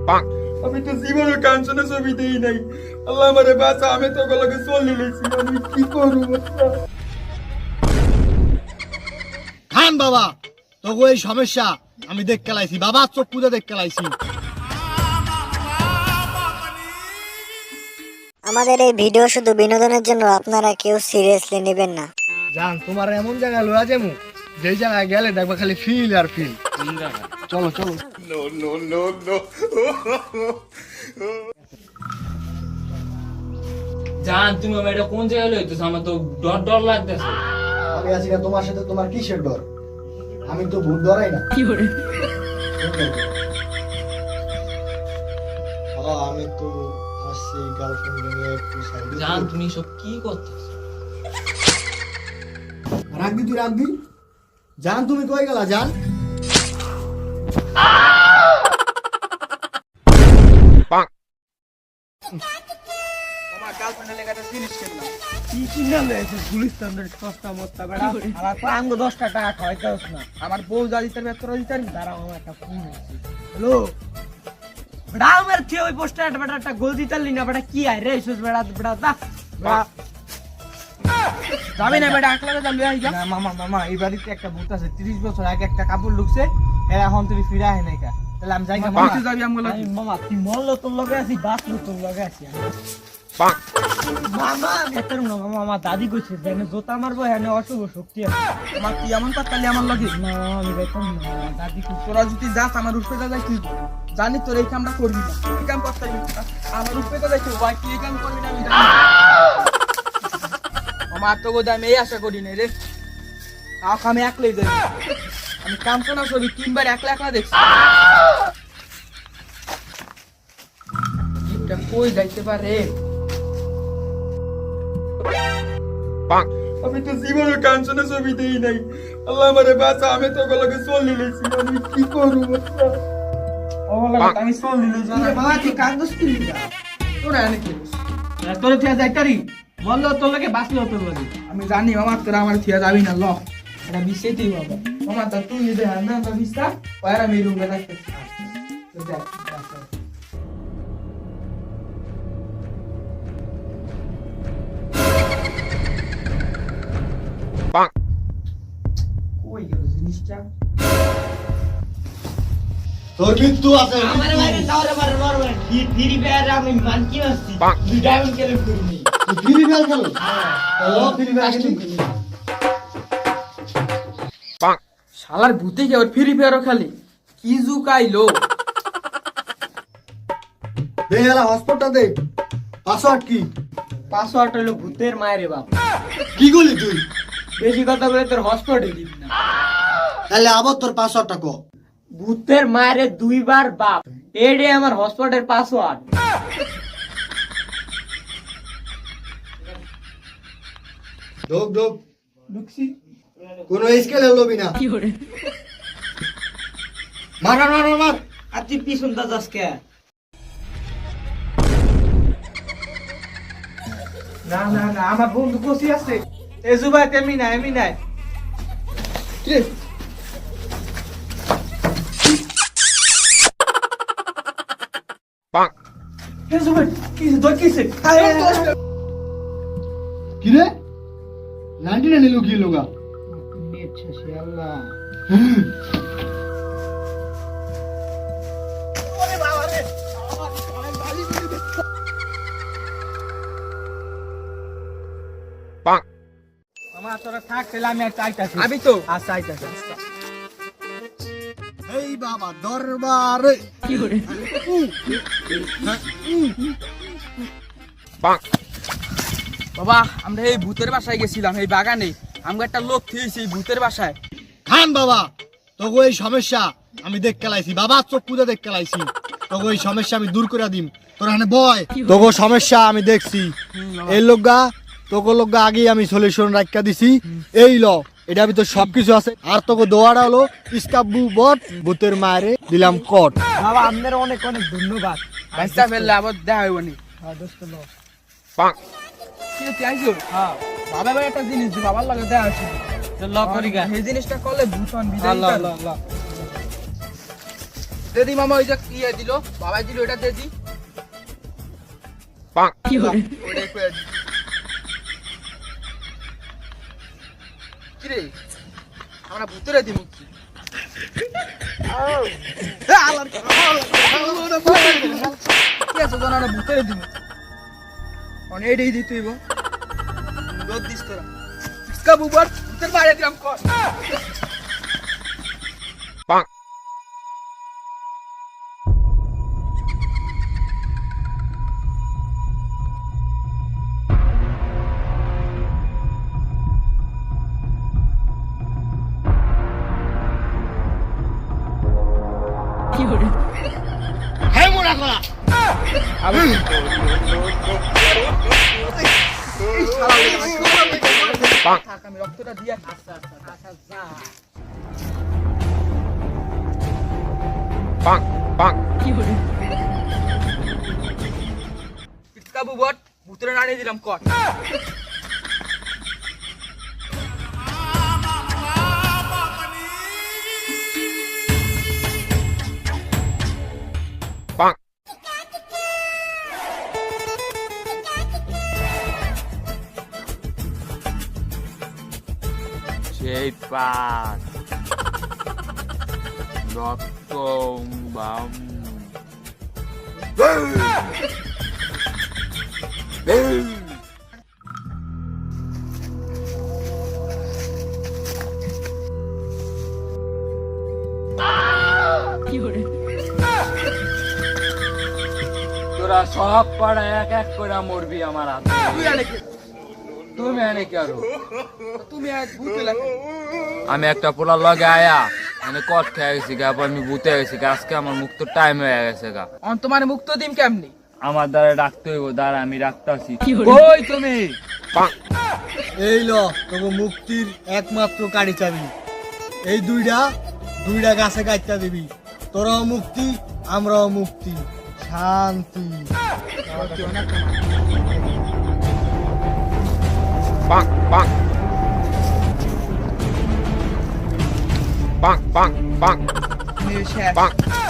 আমি তো জীবনের কাঞ্চনে ছবি দেই নাই। আল্লাহ আমারে বাঁচা, আমি তো ওগুলোকে চলে লেছি। আমি কি করবো? খান বাবা, তোকে এই সমস্যা আমি দেখতে লাইছি বাবা, চোখ পুজো দেখতে লাইছি। আমাদের এই ভিডিও শুধু বিনোদনের জন্য, আপনারা কেউ সিরিয়াসলি নেবেন না। জান তোমার এমন জায়গায় লয়া যাবো যেই জায়গায় গেলে দেখবা খালি ফিল আর ফিল। চলো চলো। No no no no. জান তুমি এটা কোন জায়গায় লইতেছ? আমার তো ডর ডর লাগতেছে। আমি আছি না তোমার সাথে, তোমার কিসের ডর? আমি তো ভূত ডরাই না। কি করে? আমি তো আসছি গার্লফ্রেন্ড নিয়ে একটু সাইডে। জান তুমি সব কি করতেছ? রাখবি তুই রাখবি। জান তুমি কই গেলা জান? আমার গার্লফ্রেন্ডের লেগাটা জিনিস কিনলাম। কি কিনা লয়েছে গুলিস্তানের সস্তা মস্তা বেড়া। আমার তো আঙ্গ 10 টাকা খাইতাছ না। আমার বউ জালি তার ব্যস্ত দিতার দাঁড়াও আমার একটা ফোন আছে। হ্যালো বেড়া, আমার থিয়ে ওই পোস্টার বেড়া একটা গোল দিতালি না বেড়া, কি আই রে সুস বেড়া বেড়া দা বেড়া। যাবে না বেটা, আকলাকে যাবে আইগা। না মামা মামা, এই বাড়িতে একটা ভূত আছে, 30 বছর আগে একটা কাপড় ঢুকছে, এর এখন তুমি ফিরে আহে নাই কা। তাহলে আমি যাই না মামা। তুই যাবি আমগুলো। মামা তুই মরলো তোর লগে আছি, বাঁচলো তোর লগে আছি। মামা ভেতর না মামা, আমার দাদি কইছে যেন জোতা মারবো এখানে অশুভ শক্তি আছে। আমার তুই এমন পাতালি আমার লগে। না আমি ভেতর না, দাদি কইছে। তোরা যদি যাস আমার উপরে যাই তুই জানি তোর এই কামটা করবি না। এই কাম করতে আমার উপরে যাই তুই ভাই, কি এই কাম করবি না আমি জানি। আমার তো বোধ আমি এই আশা করি না রে। আমি একলাই যাই, আমি কাম তো না ছবি 3 বার একলা একলা দেখছি। এটা কই যাইতে পারে? আমি তো জীবনের কাঞ্চনে ছবি দেই নাই। আল্লাহ আমারে বাঁচা, আমি তো ওগুলোকে চলে লেছি। আমি কি করবো? ওগুলোকে আমি চলে লেছি। বাবা তুই কান্দস কি লিগা? তোরা এনে কি? তোরে থিয়া যাইতারি বললো তোর লগে বাঁচলো তোর লগে। আমি জানি মামা তোরা আমার থিয়া যাবি না। ল এটা বিশেতেই বাবা। মামা তা তুই যদি হান না বিস্তা পরে আমি রুমে রাখতেছি। কই গেল জিনিসটা? তোর মৃত্যু আছে। আমারে বাইরে দাওরে মারে মারবে। কি ফ্রি ফায়ার আমি মান কি আসছি? দুই ডায়মন্ড কেলে করনি। তুই ফ্রি ফায়ার খেলো? হ্যালো ফ্রি ফায়ার খেলি। শালার ভূতে কি আর ফ্রি ফায়ারও খালি? কি জুকাইলো? দে এলা হসপিটাল দে। পাসওয়ার্ড কি? পাসওয়ার্ড হলো ভূতের মায়ের বাপ। কি করলি তুই? বেশি কথা বলে তোর হসপিটালে দিবি না। তাহলে আবার তোর পাসওয়ার্ডটা কো। ভূতের মায়ের 2 বার বাপ। এডে আমার হসপিটালের পাসওয়ার্ড। ঢোক ঢোক। ঢুকছি। কোনো স্কেলে লবি না। কি করে? মার মার মার মার। আর তুই পিছন দা যাস কে? না না না, আমার বন্ধু বসে আছে। এ জুবাই তেমনি না এমনি নাই। কি এ জুবাই কি দকিছে? কি রে? 99 লুকিয়ে লোগা। নেট শেষে আল্লাহ। মামা তোরা থাক, তাহলে আমি আর চাইতাছি। আবি তো আর চাইতাছি। এই বাবা দরবারে। কি করে? বাবা আমরা এই ভূতের বাসায় গেছিলাম, এই বাগানে আমরা একটা লোক থিয়েছি এই ভূতের বাসায়। খান বাবা, তোকে এই সমস্যা আমি দেখতে লাইছি বাবা, চোখ পুজো দেখতে লাইছি। তোকে এই সমস্যা আমি দূর করে দিম। তোর এখানে বয়, তোকে সমস্যা আমি দেখছি। এই লোকগা তোকে লোকগা আগেই আমি সলিউশন রাখা দিছি। এই ল এটা ভিতর সবকিছু আছে। আর তোকে দোয়াটা হলো ইস্কাবু বট, ভূতের মায়েরে দিলাম কট। বাবা আপনার অনেক অনেক ধন্যবাদ। বাচ্চা ফেললে আবার দেখা হইব নি। হ্যাঁ দোস্ত লো। কি হচ্ছে আইছো? হ্যাঁ বাবা ভাই একটা জিনিস দি, বাবার লাগে দেখা হচ্ছে। তো লক করি গা। এই জিনিসটা করলে ভূতন বিদায়। আল্লাহ আল্লাহ আল্লাহ। দেদি মামা ওই যে ইয়ে দিল বাবাই দিল এটা দেদি ওটাই কয়ে দিই। কিরে আমরা ভূতেরা দিব কি ভূতেরা দিব এটাই দিতে হইব রোদ দিস তোরা ইসকা বুবার ভূতের বাইরে দিলাম কর হ্যাঁ মোরা করা আমি রক্তটা দিয়ে ইসকা বুবার ভূতেরা নাড়িয়ে দিলাম কর সেই পাক রক্ত বাম তোরা সব পাড়া এক এক করে মরবি আমার হাতে তুমি এনে কি আরো তুমি আজ ভূতে লাগে আমি একটা পোলার লগে আয়া মানে কট খেয়ে গেছি গা আমি বুতে গেছি গা আজকে আমার মুক্ত টাইম হয়ে গেছে গা তোমার মুক্ত দিম কেমনি আমার দ্বারা ডাকতে হইব দ্বারা আমি ডাকতাছি কই তুমি এই ল তোকে মুক্তির একমাত্র কাড়ি চাবি এই দুইটা গাছে গাইতা দিবি তোরাও মুক্তি আমরাও মুক্তি শান্তি শেষ